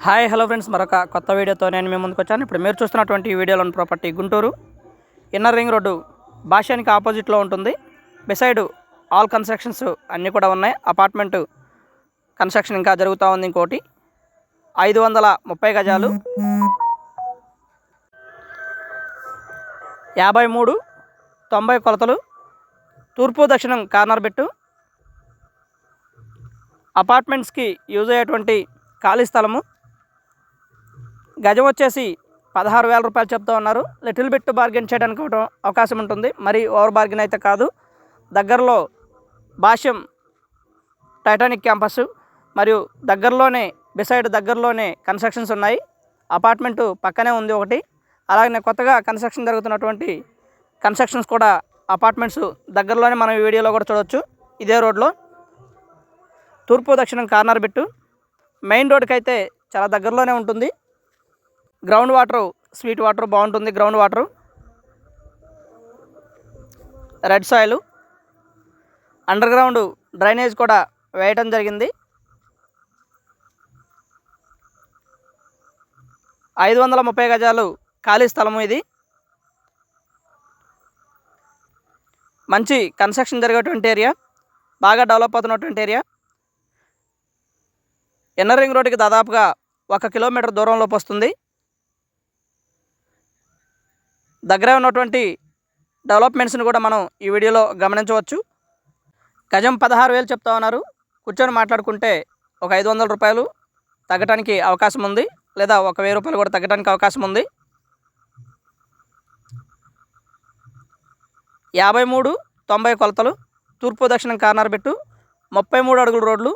Hi hello friends, మరొక కొత్త వీడియోతో నేను మీ ముందుకు వచ్చాను. ఇప్పుడు మీరు చూస్తున్నటువంటి వీడియోలోని property Guntur inner ring road భాష్యానికి ఆపోజిట్లో ఉంటుంది. బిసైడ్ ఆల్ కన్స్ట్రక్షన్స్ అన్నీ కూడా ఉన్నాయి. అపార్ట్మెంట్ కన్స్ట్రక్షన్ ఇంకా జరుగుతూ ఉంది. ఇంకోటి 530 గజాలు, 53-90 కొలతలు, తూర్పు దక్షిణం కార్నర్ బెట్టు. అపార్ట్మెంట్స్కి యూజ్ అయ్యేటువంటి ఖాళీ స్థలము. గజం వచ్చేసి 16,000 రూపాయలు చెప్తూ ఉన్నారు. లిటిల్ బిట్ బార్గెన్ చేయడానికి అవకాశం ఉంటుంది, మరి ఓవర్ బార్గెన్ అయితే కాదు. దగ్గరలో భాష్యం టైటానిక్ క్యాంపస్ మరియు దగ్గరలోనే కన్స్ట్రక్షన్స్ ఉన్నాయి. అపార్ట్మెంటు పక్కనే ఉంది ఒకటి. అలాగే కొత్తగా కన్స్ట్రక్షన్ జరుగుతున్నటువంటి కన్స్ట్రక్షన్స్ కూడా అపార్ట్మెంట్స్ దగ్గరలోనే మనం ఈ వీడియోలో కూడా చూడవచ్చు. ఇదే రోడ్లో తూర్పు దక్షిణం కార్నర్ బిట్టు. మెయిన్ రోడ్కి అయితే చాలా దగ్గరలోనే ఉంటుంది. గ్రౌండ్ వాటర్, స్వీట్ వాటర్ బాగుంటుంది. Ground water, red soil, under ground drainage కూడా వేయటం జరిగింది. 530 గజాలు ఖాళీ స్థలము. ఇది మంచి కన్స్ట్రక్షన్ జరిగేటువంటి ఏరియా, బాగా డెవలప్ అవుతున్నటువంటి ఏరియా. ఇన్నర్ రింగ్ రోడ్డుకి దాదాపుగా 1 కిలోమీటర్ దూరంలోకి వస్తుంది. దగ్గర ఉన్నటువంటి డెవలప్మెంట్స్ని కూడా మనం ఈ వీడియోలో గమనించవచ్చు. గజం 16,000 చెప్తా ఉన్నారు. కూర్చొని మాట్లాడుకుంటే ఒక 500 రూపాయలు తగ్గడానికి అవకాశం ఉంది, లేదా 1,000 రూపాయలు కూడా తగ్గడానికి అవకాశం ఉంది. 53-90 కొలతలు, తూర్పు దక్షిణం కార్నర్ బిట్టు, 33 అడుగుల రోడ్లు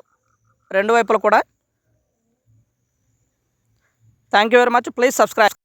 రెండు వైపులు కూడా. Thank you very much. Please subscribe.